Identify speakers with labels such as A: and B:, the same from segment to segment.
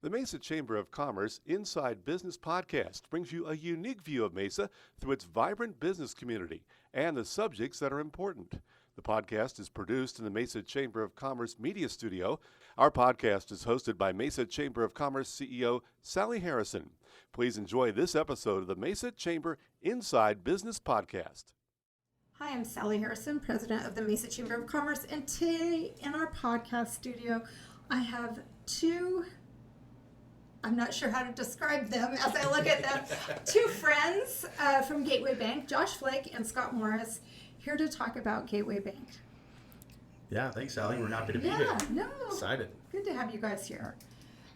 A: The Mesa Chamber of Commerce Inside Business Podcast brings you a unique view of Mesa through its vibrant business community and the subjects that are important. The podcast is produced in the Mesa Chamber of Commerce Media Studio. Our podcast is hosted by Mesa Chamber of Commerce CEO Sally Harrison. Please enjoy this episode of the Mesa Chamber Inside Business Podcast.
B: Hi, I'm Sally Harrison, president of the Mesa Chamber of Commerce, and today in our podcast studio, I have two, I'm not sure how to describe them as I look at them, two friends from Gateway Bank, Josh Flake and Scott Morris, here to talk about Gateway Bank.
C: Yeah, thanks, Sally. We're happy to be here.
B: Yeah, no.
C: Excited.
B: Good to have you guys here.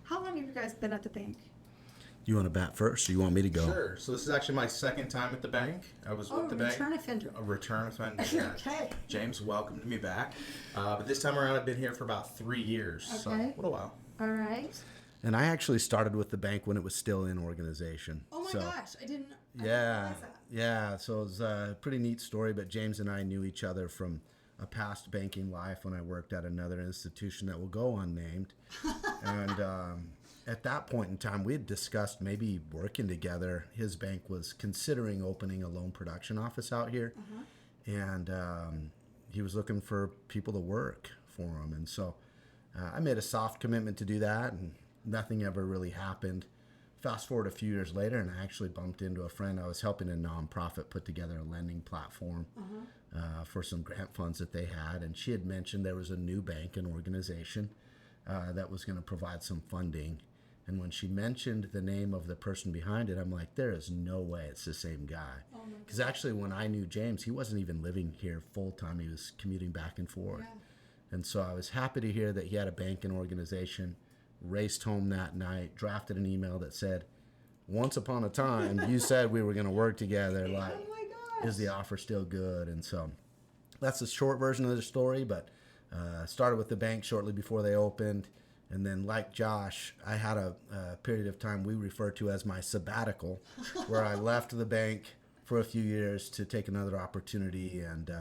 B: How long have you guys been at the bank?
D: You want to bat first, or you want me to go?
C: Sure. So this is actually my second time at the bank. I was with the bank.
B: Return offender.
C: A return offender. Yeah.
B: Okay.
C: James welcomed me back. But this time around, I've been here for about 3 years.
B: Okay.
C: So what a while.
B: All right.
D: And I actually started with the bank when it was still in organization.
B: Oh my gosh, I didn't
D: Yeah,
B: realize that.
D: yeah. So it was a pretty neat story. But James and I knew each other from a past banking life when I worked at another institution that will go unnamed. And at that point in time, we had discussed maybe working together. His bank was considering opening a loan production office out here, and he was looking for people to work for him. And so I made a soft commitment to do that, and nothing ever really happened. Fast forward a few years later, and I actually bumped into a friend. I was helping a nonprofit put together a lending platform for some grant funds that they had, and she had mentioned there was a new bank and organization that was going to provide some funding. And when she mentioned the name of the person behind it, I'm like, there is no way it's the same guy. Because actually, when I knew James, he wasn't even living here full time. He was commuting back and forth.
B: Yeah.
D: And so I was happy to hear that he had a bank and organization, raced home that night, drafted an email that said, once upon a time, you said we were going to work together. Like,
B: Oh my gosh.
D: is the offer still good? And so that's the short version of the story, but started with the bank shortly before they opened. And then, like Josh, I had a period of time we refer to as my sabbatical, where I left the bank for a few years to take another opportunity, and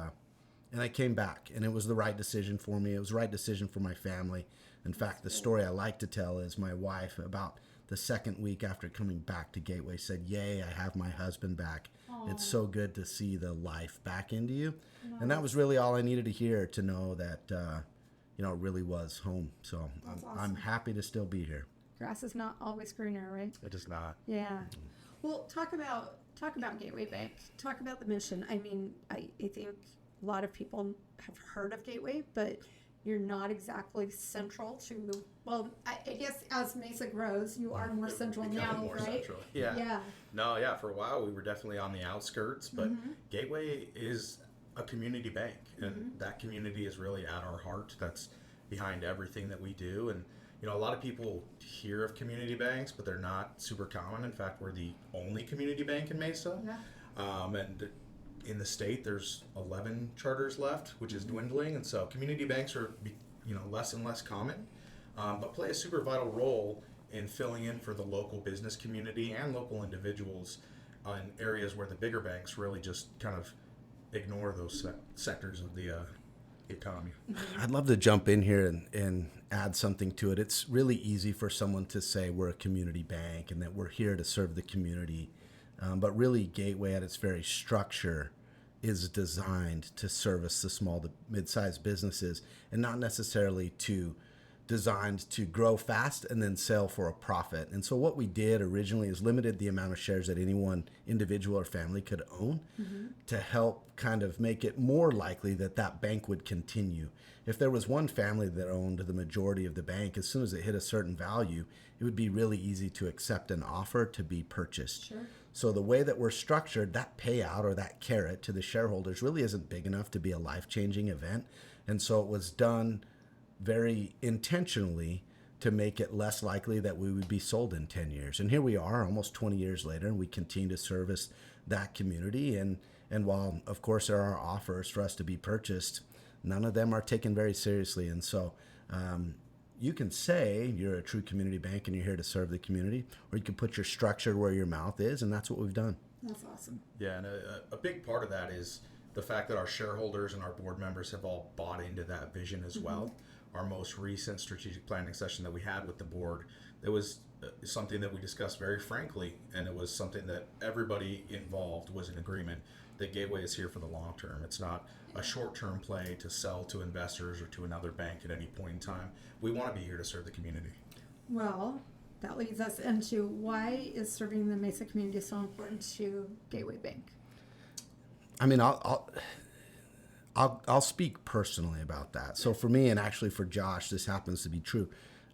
D: I came back, and it was the right decision for me. It was the right decision for my family. In fact, the story I like to tell is my wife, about the second week after coming back to Gateway, said, "Yay, I have my husband back. It's so good to see the life back into you." And that was really all I needed to hear to know that it really was home. So I'm happy to still be here.
B: Grass is not always greener, right?
C: It is not.
B: Yeah. Well, talk about Gateway Bank. Talk about the mission. I mean, I think a lot of people have heard of Gateway, but you're not exactly central to. Well, I guess as Mesa grows, you are more central
C: Becoming
B: now,
C: more
B: right?
C: central. Yeah.
B: Yeah.
C: No, yeah. For a while, we were definitely on the outskirts, but Gateway is a community bank, and that community is really at our heart. That's behind everything that we do. And a lot of people hear of community banks, but they're not super common. In fact, we're the only community bank in Mesa.
B: Yeah.
C: And in the state, there's 11 charters left, which is dwindling. And so community banks are less and less common, but play a super vital role in filling in for the local business community and local individuals in areas where the bigger banks really just kind of ignore those sectors of the economy.
D: I'd love to jump in here and add something to it. It's really easy for someone to say we're a community bank and that we're here to serve the community. But really, Gateway at its very structure is designed to service the small to mid-sized businesses, and not necessarily designed to grow fast and then sell for a profit. And so what we did originally is limited the amount of shares that any one individual or family could own to help kind of make it more likely that that bank would continue. If there was one family that owned the majority of the bank, as soon as it hit a certain value, it would be really easy to accept an offer to be purchased.
B: Sure.
D: So the way that we're structured, that payout or that carrot to the shareholders really isn't big enough to be a life-changing event. And so it was done very intentionally to make it less likely that we would be sold in 10 years. And here we are almost 20 years later, and we continue to service that community. And while, of course, there are offers for us to be purchased, none of them are taken very seriously. And so you can say you're a true community bank and you're here to serve the community, or you can put your structure where your mouth is, and that's what we've done.
B: That's awesome.
C: Yeah, and a big part of that is the fact that our shareholders and our board members have all bought into that vision as well. our most recent strategic planning session that we had with the board, it was something that we discussed very frankly, and it was something that everybody involved was in agreement that Gateway is here for the long term. It's not a short-term play to sell to investors or to another bank at any point in time. We want to be here to serve the community.
B: Well, that leads us into why is serving the Mesa community so important to Gateway Bank?
D: I mean, I'll speak personally about that. So for me, and actually for Josh, this happens to be true.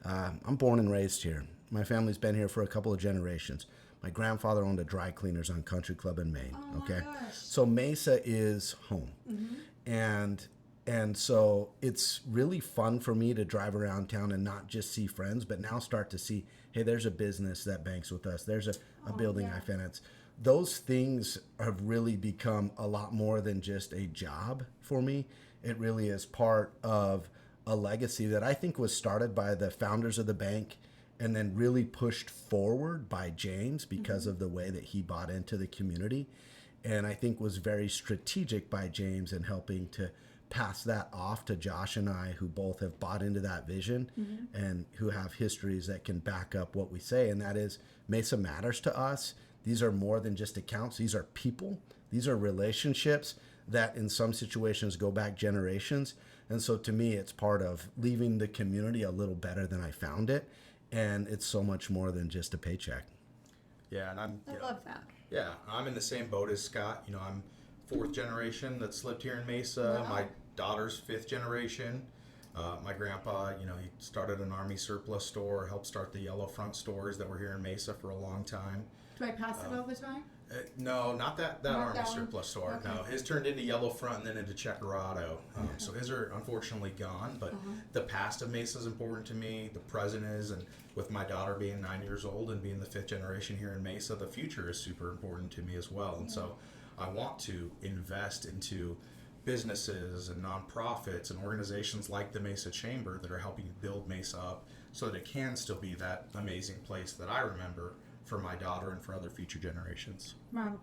D: I'm born and raised here. My family's been here for a couple of generations. My grandfather owned a dry cleaners on Country Club in Maine.
B: Oh
D: Okay,
B: my gosh.
D: so Mesa is home, and so it's really fun for me to drive around town and not just see friends, but now start to see, hey, there's a business that banks with us. There's a building I finance. Those things have really become a lot more than just a job for me. It really is part of a legacy that I think was started by the founders of the bank and then really pushed forward by James because of the way that he bought into the community. And I think was very strategic by James in helping to pass that off to Josh and I, who both have bought into that vision and who have histories that can back up what we say. And that is, Mesa matters to us. These are more than just accounts. These are people. These are relationships that in some situations go back generations. And so to me, it's part of leaving the community a little better than I found it. And it's so much more than just a paycheck.
C: Yeah, and
B: I love that.
C: Yeah, I'm in the same boat as Scott. You know, I'm fourth generation that's lived here in Mesa.
B: Wow.
C: My daughter's fifth generation. My grandpa, you know, he started an Army surplus store, helped start the Yellow Front stores that were here in Mesa for a long time.
B: Do I pass it all the time?
C: No, not that
B: Not
C: Army
B: that one?
C: surplus store.
B: Okay.
C: No, his turned into Yellow Front and then into Checorado. So his are unfortunately gone, but the past of Mesa is important to me. The present is, and with my daughter being 9 years old and being the fifth generation here in Mesa, the future is super important to me as well. And so I want to invest into businesses and nonprofits and organizations like the Mesa Chamber that are helping build Mesa up so that it can still be that amazing place that I remember for my daughter and for other future generations.
B: Wow.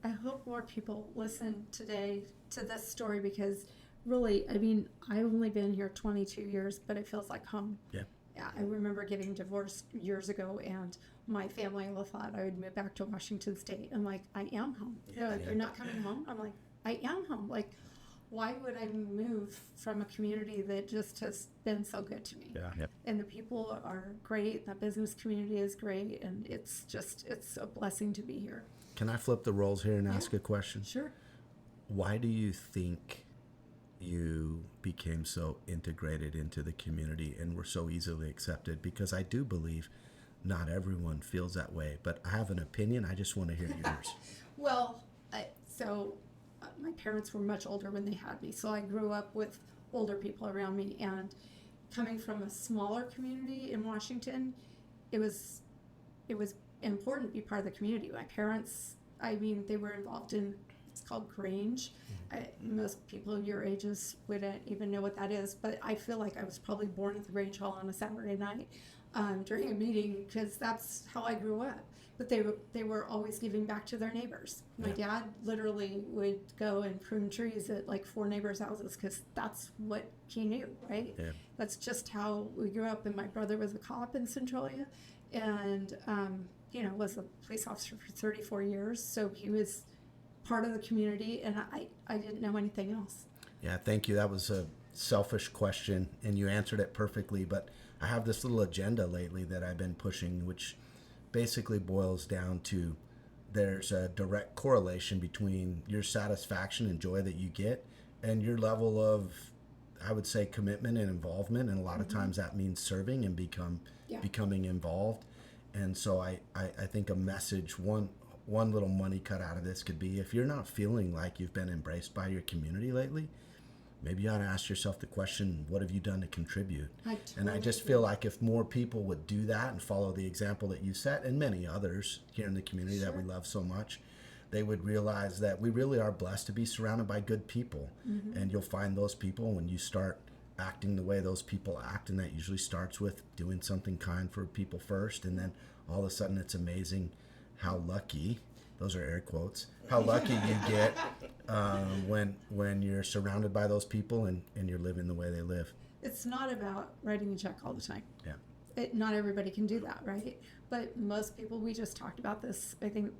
B: I hope more people listen today to this story because really, I mean, I've only been here 22 years, but it feels like home.
D: Yeah.
B: Yeah, I remember getting divorced years ago, and my family thought I would move back to Washington State. I'm like, I am home. They're like, you're not coming home? I'm like, I am home. Like, why would I move from a community that just has been so good to me?
C: Yeah.
D: Yep.
B: And the people are great. The business community is great. And it's a blessing to be here.
D: Can I flip the roles here and ask a question?
B: Sure.
D: Why do you think you became so integrated into the community and were so easily accepted? Because I do believe not everyone feels that way, but I have an opinion. I just want to hear yours.
B: Well, my parents were much older when they had me, so I grew up with older people around me. And coming from a smaller community in Washington, it was important to be part of the community. My parents, I mean, they were involved in, it's called Grange. Most people your ages wouldn't even know what that is, but I feel like I was probably born at the Grange Hall on a Saturday night during a meeting because that's how I grew up. But they were always giving back to their neighbors. My dad literally would go and prune trees at like 4 neighbors' houses because that's what he knew, right?
D: Yeah.
B: That's just how we grew up. And my brother was a cop in Centralia, and was a police officer for 34 years. So he was part of the community, and I didn't know anything else.
D: Yeah, thank you. That was a selfish question, and you answered it perfectly. But I have this little agenda lately that I've been pushing, which basically boils down to there's a direct correlation between your satisfaction and joy that you get and your level of, I would say, commitment and involvement. And a lot of times that means serving and becoming involved. And so I think a message, one little money cut out of this could be, if you're not feeling like you've been embraced by your community lately, maybe you ought to ask yourself the question, what have you done to contribute? And I just feel like if more people would do that and follow the example that you set, and many others here in the community that we love so much, they would realize that we really are blessed to be surrounded by good people. And you'll find those people when you start acting the way those people act, and that usually starts with doing something kind for people first, and then all of a sudden it's amazing how lucky, those are air quotes, how lucky you get when you're surrounded by those people and you're living the way they live.
B: it's not about writing a check all the time.
D: Yeah.
B: Not everybody can do that, right? But most people, we just talked about this, I think,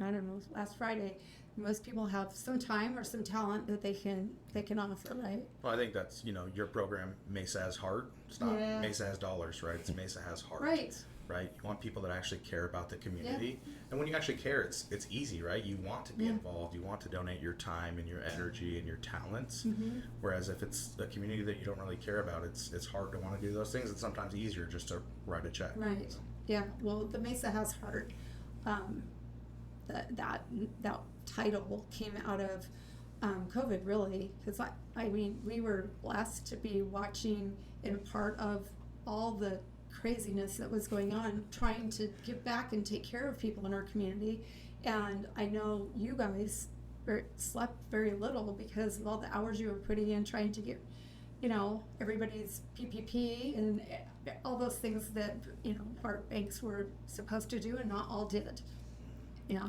B: I don't know, last Friday. Most people have some time or some talent that they can offer, right?
C: Well, I think that's, your program, Mesa Has Heart. It's not Mesa Has Dollars, right? It's Mesa Has Heart.
B: Right.
C: Right? You want people that actually care about the community. Yeah. And when you actually care, it's easy, right? You want to be involved. You want to donate your time and your energy and your talents. Mm-hmm. Whereas if it's a community that you don't really care about, it's hard to want to do those things. It's sometimes easier just to write a check.
B: Right. Yeah. Well, the Mesa Has Heart, that title came out of COVID, really, because I mean, we were blessed to be watching and part of all the craziness that was going on, trying to give back and take care of people in our community. And I know you guys slept very little because of all the hours you were putting in trying to get, everybody's PPP and all those things that, our banks were supposed to do and not all did. Yeah.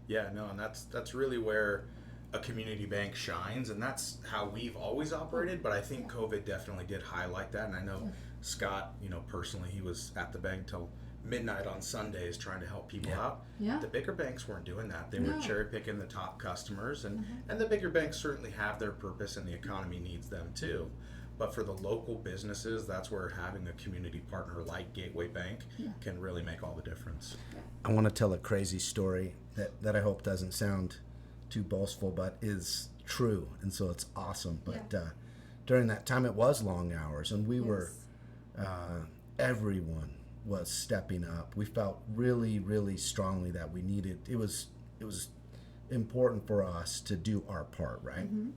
B: Yeah,
C: no, and that's really where a community bank shines, and that's how we've always operated, but I think COVID definitely did highlight that. And I know Scott, personally, he was at the bank till midnight on Sundays trying to help people out. Yeah. The bigger banks weren't doing that. They were cherry picking the top customers, and the bigger banks certainly have their purpose, and the economy needs them too. But for the local businesses, that's where having a community partner like Gateway Bank can really make all the difference.
D: I want to tell a crazy story that I hope doesn't sound too boastful, but is true, and so it's awesome. But during that time, it was long hours, and we were, everyone was stepping up. We felt really, really strongly that we needed. It was important for us to do our part, right? Mm-hmm.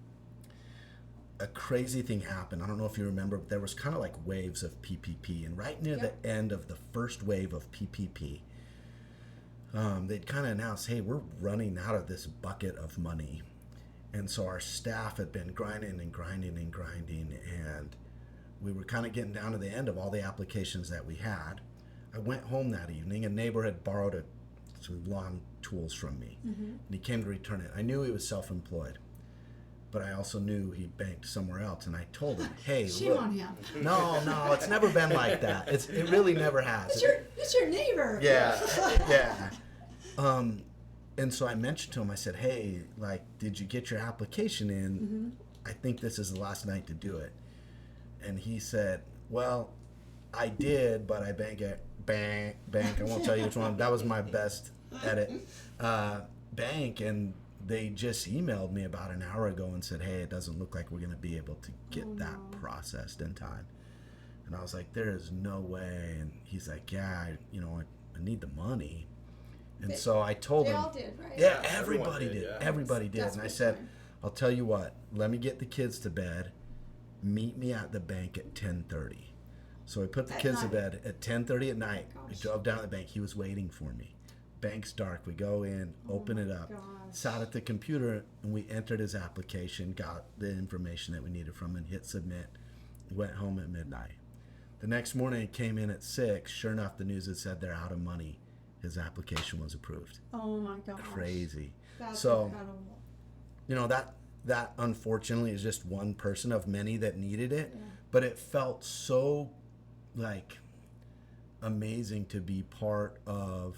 D: A crazy thing happened. I don't know if you remember, but there was kind of like waves of PPP, and right near the end of the first wave of PPP, they'd kind of announced, hey, we're running out of this bucket of money. And so our staff had been grinding, and we were kind of getting down to the end of all the applications that we had. I went home that evening. A neighbor had borrowed some lawn tools from me, and he came to return it. I knew he was self-employed, but I also knew he banked somewhere else, and I told him, hey,
B: shame on him.
D: No, it's never been like that. It really never has.
B: It's your neighbor.
D: Yeah. And so I mentioned to him, I said, hey, did you get your application in? Mm-hmm. I think this is the last night to do it. And he said, well, I did, but I bank at bank. I won't tell you which one. That was my best edit. Bank, and they just emailed me about an hour ago and said, hey, it doesn't look like we're going to be able to get that processed in time. And I was like, there is no way. And he's like, yeah, I need the money. And so I told him.
B: They all did, right?
D: Yeah, everybody did.
C: Yeah.
D: Everybody did. And I said, I'll tell you what, let me get the kids to bed. Meet me at the bank at 10:30. So I put the kids to bed at 10:30 at night. We drove down to the bank. He was waiting for me. Bank's dark. We go in, open it up, sat at the computer, and we entered his application, got the information that we needed from him, hit submit, went home at midnight. The next morning, it came in at 6. Sure enough, the news had said they're out of money. His application was approved.
B: Oh my gosh.
D: Crazy.
B: That's incredible.
D: That unfortunately is just one person of many that needed it, but it felt so amazing to be part of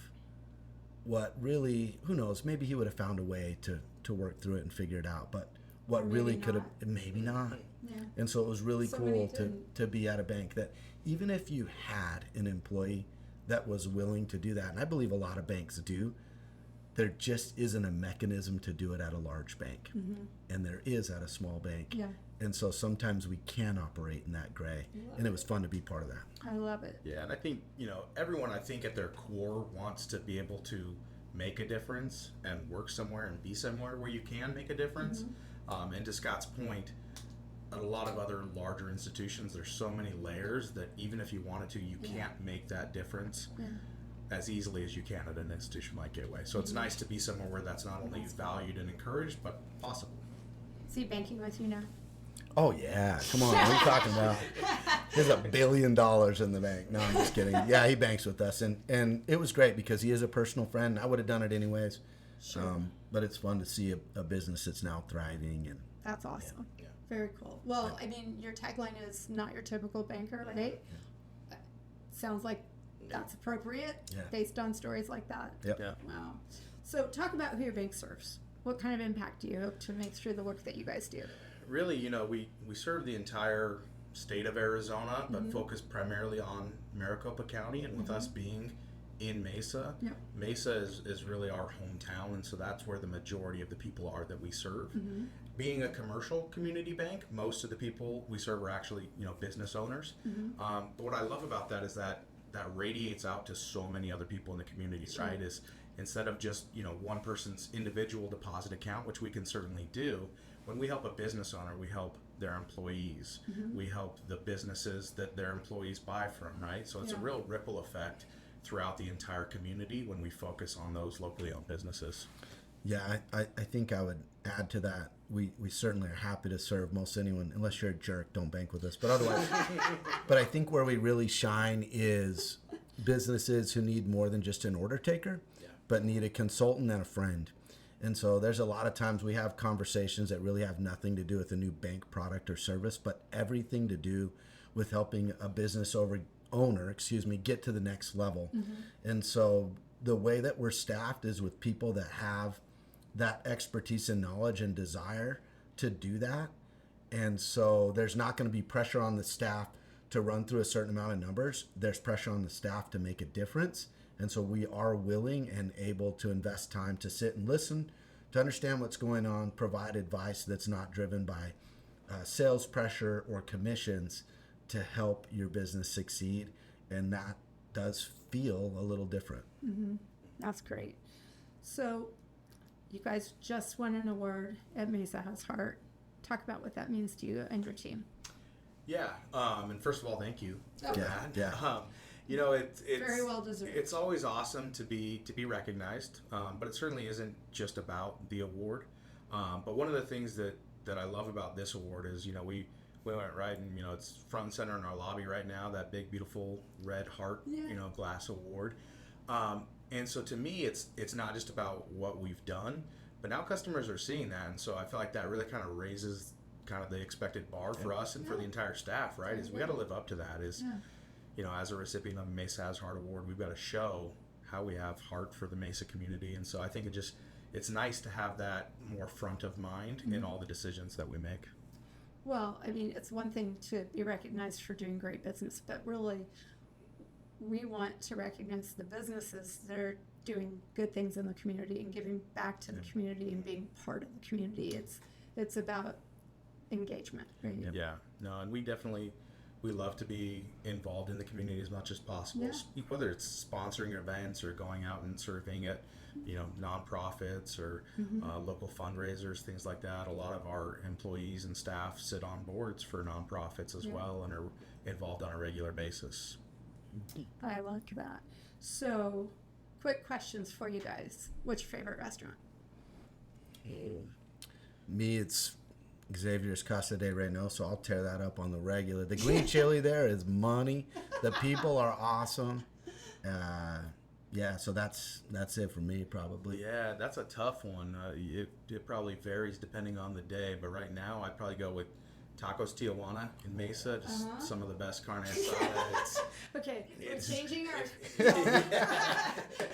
D: what really, who knows, maybe he would have found a way to work through it and figure it out, but what really could have, maybe not. Yeah. And so it was really cool to be at a bank that even if you had an employee that was willing to do that, and I believe a lot of banks do, there just isn't a mechanism to do it at a large bank. Mm-hmm. And there is at a small bank. Yeah. And so sometimes we can operate in that gray. And it was fun to be part of that.
B: I love it.
C: Yeah, and I think, everyone I think at their core wants to be able to make a difference and work somewhere and be somewhere where you can make a difference. Mm-hmm. And to Scott's point, at a lot of other larger institutions, there's so many layers that even if you wanted to, you can't make that difference as easily as you can at an institution like Gateway. So it's nice to be somewhere where that's not only valued and encouraged, but possible.
B: Is he banking with you now?
D: Oh, yeah. Come on. What are you talking about? There's $1 billion in the bank. No, I'm just kidding. Yeah, he banks with us. And it was great because he is a personal friend. I would have done it anyways. Sure. But it's fun to see a business that's now thriving. And
B: that's awesome.
C: Yeah.
B: Very cool. Well, I mean, your tagline is not your typical banker, right? Sounds like that's appropriate based on stories like that.
D: Yep.
E: Yeah.
B: Wow. So talk about who your bank serves. What kind of impact do you hope to make through the work that you guys do?
C: Really, we serve the entire state of Arizona, but focus primarily on Maricopa County, and with us being in Mesa, Mesa is really our hometown, and so that's where the majority of the people are that we serve. Being a commercial community bank, most of the people we serve are actually business owners. But what I love about that is that radiates out to so many other people in the community, right? Is instead of just one person's individual deposit account, which we can certainly do, when we help a business owner, we help their employees. We help the businesses that their employees buy from, right? So it's a real ripple effect throughout the entire community when we focus on those locally owned businesses.
D: Yeah, I think I would add to that. We certainly are happy to serve most anyone. Unless you're a jerk, don't bank with us. But otherwise, but I think where we really shine is businesses who need more than just an order taker, but need a consultant and a friend. And so there's a lot of times we have conversations that really have nothing to do with a new bank product or service, but everything to do with helping a business owner get to the next level. And so the way that we're staffed is with people that have that expertise and knowledge and desire to do that. And so there's not going to be pressure on the staff to run through a certain amount of numbers. There's pressure on the staff to make a difference. And so we are willing and able to invest time to sit and listen, to understand what's going on, provide advice that's not driven by sales pressure or commissions, to help your business succeed. And that does feel a little different.
B: That's great. So you guys just won an award at Mesa Has Heart. Talk about what that means to you and your team.
C: Yeah, and first of all, thank you for that.
D: Yeah.
C: It's
B: Very well deserved.
C: It's always awesome to be recognized, but it certainly isn't just about the award. But one of the things that I love about this award is we went right, and it's front and center in our lobby right now, that big beautiful red heart glass award. And so to me, it's not just about what we've done, but now customers are seeing that, and so I feel like that really kind of raises kind of the expected bar for us and for the entire staff, right? Is we got to live up to that. As a recipient of the Mesa Has Heart Award, we've got to show how we have heart for the Mesa community, and so I think it's nice to have that more front of mind in all the decisions that we make.
B: Well, I mean, it's one thing to be recognized for doing great business, but really, we want to recognize the businesses that are doing good things in the community and giving back to the community and being part of the community. It's about engagement, right?
C: Yeah, no, and we love to be involved in the community as much as possible, whether it's sponsoring events or going out and serving at nonprofits or local fundraisers, things like that. A lot of our employees and staff sit on boards for nonprofits as well and are involved on a regular basis.
B: I like that. So, quick questions for you guys. What's your favorite restaurant?
D: Me, it's Xavier's Casa de Reynoso. I'll tear that up on the regular. The green chili there is money. The people are awesome. So that's it for me, probably.
C: Yeah, that's a tough one. It probably varies depending on the day, but right now I'd probably go with Tacos Tijuana in Mesa. Just some of the best carne asada.
B: Okay, we're changing our...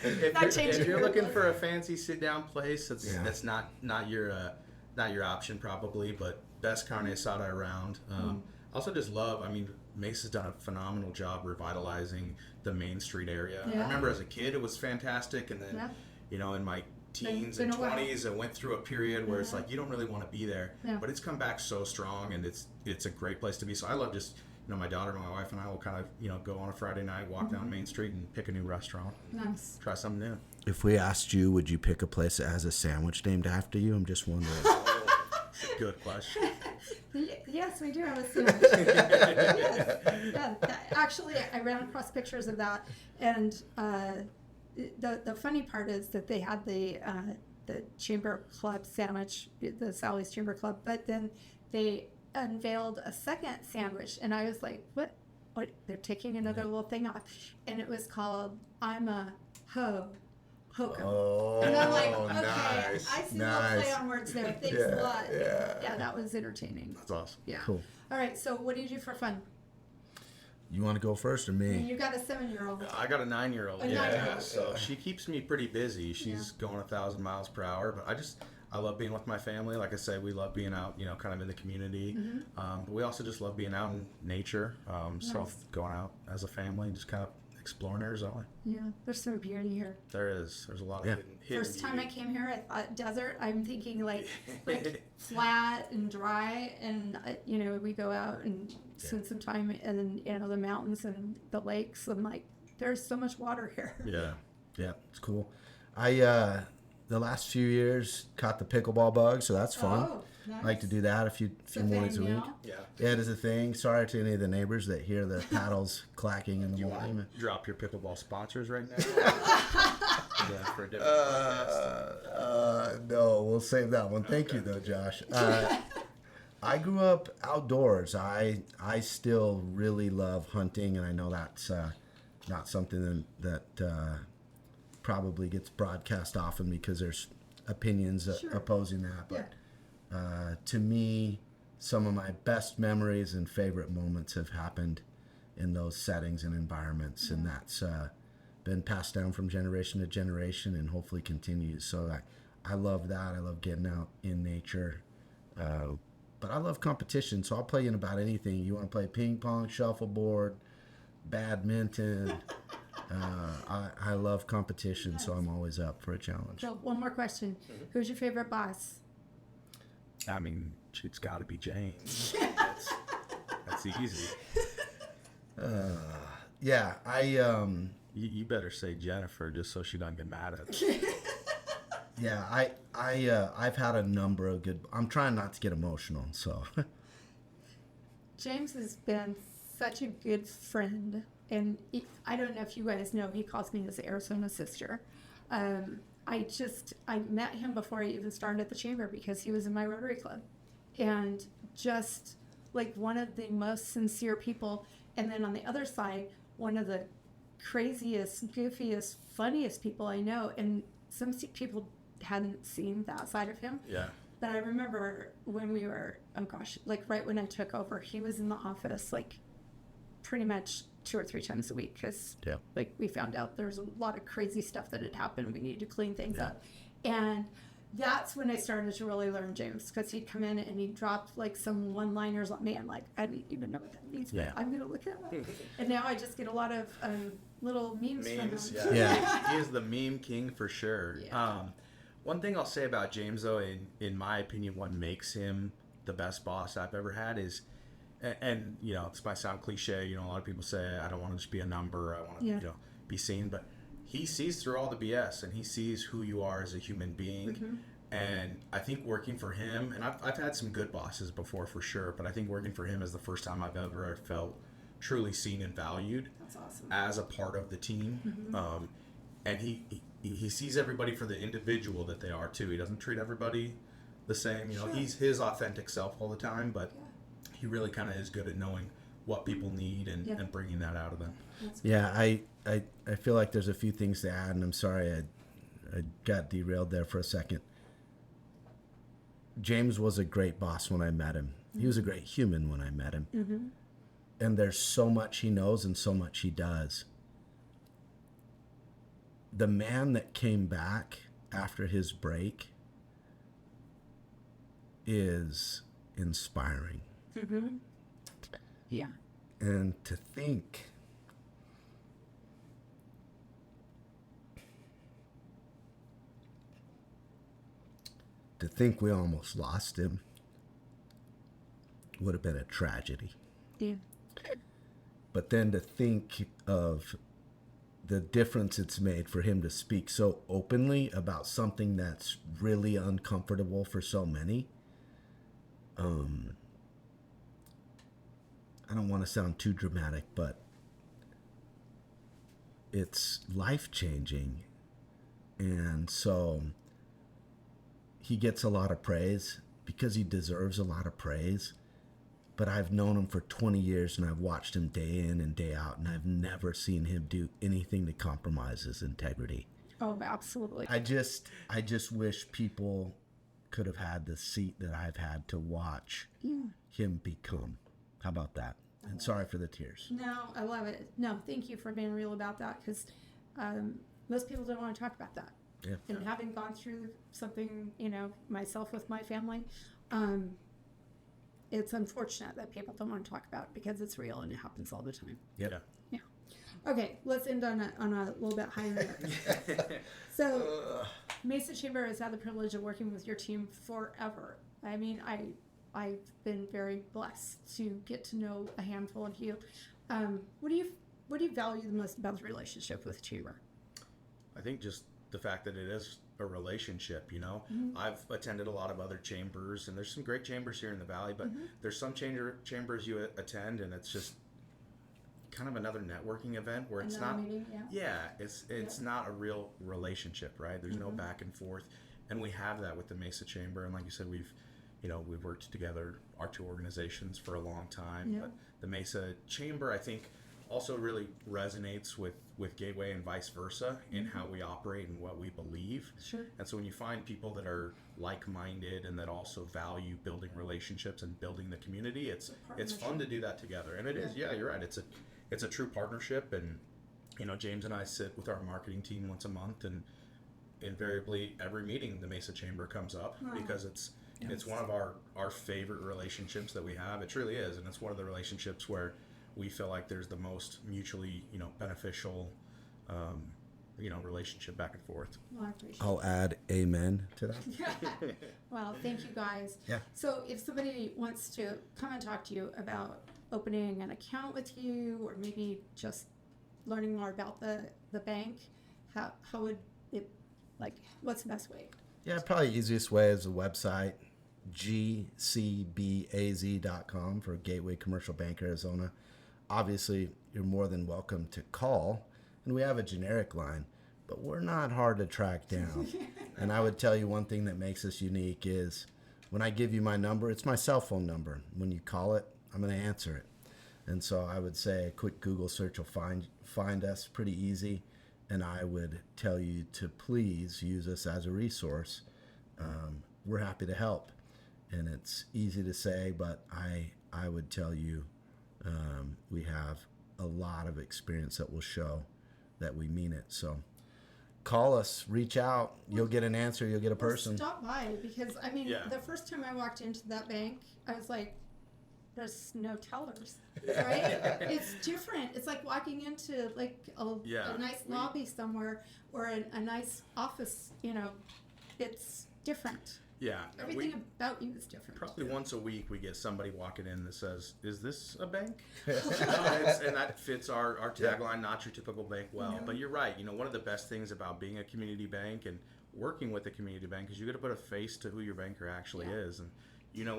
C: If you're looking for a fancy sit-down place, that's not your option probably, but best carne asada around. Also just love, Mesa's done a phenomenal job revitalizing the Main Street area. I remember as a kid it was fantastic, and then in my teens and 20s I went through a period where it's like you don't really want to be there, but it's come back so strong, and it's a great place to be. So I love just my daughter and my wife and I will kind of go on a Friday night, walk down Main Street and pick a new restaurant.
B: Nice.
C: Try something new.
D: If we asked you, would you pick a place that has a sandwich named after you? I'm just wondering.
C: Good question.
B: Yes, we do have a sandwich. Actually, I ran across pictures of that, and the funny part is that they had the Chamber Club sandwich, the Sally's Chamber Club, but then they unveiled a second sandwich, and I was like, what? They're taking another little thing off, and it was called "I'm a Ho hook 'em.
D: Oh,
B: And I'm like, okay,
D: nice.
B: I see
D: nice.
B: the play on words there. Thanks a
D: Yeah,
B: lot.
D: yeah.
B: That was entertaining.
C: That's awesome.
B: Yeah.
D: Cool.
B: All right, so what do you do for fun?
D: You want to go first or
B: I mean,
D: me?
B: you got a 7-year-old.
C: I got a 9-year-old.
B: A 9-year-old.
C: So she keeps me pretty busy. She's going 1,000 miles per hour, but I love being with my family. Like I said, we love being out, kind of in the community. But we also just love being out in nature. So
B: Nice.
C: going out as a family, just kind of exploring Arizona.
B: Yeah, there's some beauty here.
C: There's a lot of
D: Yeah.
C: hidden
B: First time I
C: beauty.
B: came here, I thought desert. I'm thinking like flat and dry, and we go out and spend some time in the mountains and the lakes. I'm like, there's so much water here.
C: Yeah.
D: Yeah, it's cool. I the last few years caught the pickleball bug, so that's fun.
B: Oh, nice.
D: I like to do that a few
B: It's a
D: mornings a
B: thing
D: week.
B: now.
C: Yeah.
D: Yeah, it is a thing. Sorry to any of the neighbors that hear the paddles clacking in the
C: You
D: morning.
C: want to drop your pickleball sponsors right now? Yeah, for a different podcast.
D: No, we'll save that one. Thank you, though, Josh. I grew up outdoors. I still really love hunting, and I know that's not something that probably gets broadcast often because there's opinions
B: Sure.
D: opposing that. But to me, some of my best memories and favorite moments have happened in those settings and environments, and that's been passed down from generation to generation and hopefully continues. So I love that. I love getting out in nature. But I love competition, so I'll play in about anything. You want to play ping pong, shuffleboard, badminton. I love competition, so I'm always up for a challenge.
B: So one more question: Who's your favorite boss?
C: I mean, it's got to be James. That's easy.
D: Yeah,
C: You better say Jennifer just so she doesn't get mad at us.
D: yeah, I've had a number of good. I'm trying not to get emotional, so.
B: James has been such a good friend, and I don't know if you guys know, he calls me his Arizona sister. I met him before I even started at the chamber because he was in my Rotary Club, and just like one of the most sincere people. And then on the other side, one of the craziest, goofiest, funniest people I know. And some people hadn't seen that side of him.
C: Yeah.
B: But I remember when we were, like right when I took over, he was in the office like pretty much 2 or 3 times a week because
D: Yeah.
B: like we found out there's a lot of crazy stuff that had happened. We needed to clean things up. And that's when I started to really learn James, because he'd come in and he'd drop like some one-liners like, man, like I didn't even know what that means,
C: Yeah.
B: but I'm going to look it up. And now I just get a lot of little memes
C: Memes,
B: from him.
D: Yeah.
C: He is the meme king for sure.
B: Yeah.
C: One thing I'll say about James, though, in my opinion, what makes him the best boss I've ever had is, and this might sound cliche. A lot of people say I don't want to just be a number. I want to,
B: Yeah.
C: be seen. But he sees through all the BS, and he sees who you are as a human being.
B: Mm-hmm.
C: And I think working for him, and I've had some good bosses before for sure, but I think working for him is the first time I've ever felt truly seen and valued.
B: That's awesome.
C: As a part of the team.
B: Mm-hmm.
C: And he sees everybody for the individual that they are too. He doesn't treat everybody the same.
B: Sure.
C: He's his authentic self all the time, but he really kind of is good at knowing what people need and bringing that out of them.
D: Yeah, I feel like there's a few things to add, and I'm sorry I got derailed there for a second. James was a great boss when I met him. He was a great human when I met him.
B: Mm-hmm.
D: And there's so much he knows and so much he does. The man that came back after his break is inspiring.
B: Mm-hmm. Yeah.
D: And to think we almost lost him would have been a tragedy.
B: Yeah.
D: But then to think of the difference it's made for him to speak so openly about something that's really uncomfortable for so many. I don't want to sound too dramatic, but it's life-changing. And so he gets a lot of praise because he deserves a lot of praise. But I've known him for 20 years and I've watched him day in and day out, and I've never seen him do anything to compromise his integrity.
B: Oh, absolutely.
D: I just wish people could have had the seat that I've had to watch him become. How about that? And sorry for the tears.
B: No, I love it. No, thank you for being real about that, because most people don't want to talk about that.
D: Yeah.
B: And having gone through something, myself with my family, it's unfortunate that people don't want to talk about it, because it's real and it happens all the time.
D: Yep.
B: Yeah. Okay, let's end on a little bit higher note. So, Mesa Chamber has had the privilege of working with your team forever. I mean, I've been very blessed to get to know a handful of you. What do you value the most about the relationship with Chamber?
C: I think just the fact that it is a relationship, I've attended a lot of other chambers, and there's some great chambers here in the Valley, but there's some chambers you attend, and it's just kind of another networking event where it's
B: Another
C: not
B: meeting,
C: it's not a real relationship, right? There's no back and forth, and we have that with the Mesa Chamber. And like you said, we've worked together, our two organizations, for a long time.
B: Yeah.
C: But the Mesa Chamber, I think, also really resonates with Gateway and vice versa in how we operate and what we believe.
B: Sure.
C: And so when you find people that are like-minded and that also value building relationships and building the community, it's fun to do that together. And it is, you're right. It's a true partnership. And James and I sit with our marketing team once a month, and invariably every meeting the Mesa Chamber comes up because it's one of our favorite relationships that we have. It truly is, and it's one of the relationships where we feel like there's the most mutually beneficial relationship back and forth.
B: Well, I appreciate
D: I'll add amen to that.
B: Well, thank you guys.
D: Yeah.
B: So if somebody wants to come and talk to you about opening an account with you, or maybe just learning more about the bank, how would it, what's the best way?
D: Yeah, probably the easiest way is the website, gcbaz.com, for Gateway Commercial Bank Arizona. Obviously, you're more than welcome to call, and we have a generic line, but we're not hard to track down. And I would tell you one thing that makes us unique is when I give you my number, it's my cell phone number. When you call it, I'm going to answer it. And so I would say a quick Google search will find us pretty easy, and I would tell you to please use us as a resource. We're happy to help, and it's easy to say, but I would tell you we have a lot of experience that will show that we mean it. So call us, reach out, you'll get an answer, you'll get a person.
B: Stop by, because the first time I walked into that bank, I was like, there's no tellers, right? It's different. It's like walking into a nice lobby somewhere, or a nice office, it's different.
C: Yeah.
B: Everything about you is different.
C: Probably once a week we get somebody walking in that says, "Is this a bank?" And that fits our tagline, not your typical bank well.
B: Yeah.
C: But you're right. One of the best things about being a community bank and working with a community bank is you got to put a face to who your banker actually is. And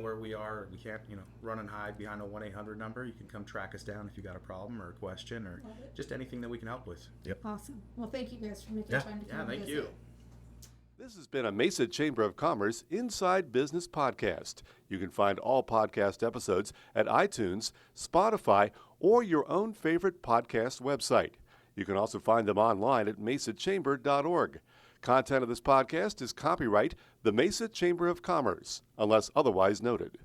C: where we are. We can't, run and hide behind a 1-800 number. You can come track us down if you got a problem or a question or just anything that we can help with.
D: Yep.
B: Awesome. Well, thank you guys for making time to come.
C: Yeah, thank
B: visit.
C: you.
A: This has been a Mesa Chamber of Commerce Inside Business podcast. You can find all podcast episodes at iTunes, Spotify, or your own favorite podcast website. You can also find them online at mesachamber.org. Content of this podcast is copyright the Mesa Chamber of Commerce, unless otherwise noted.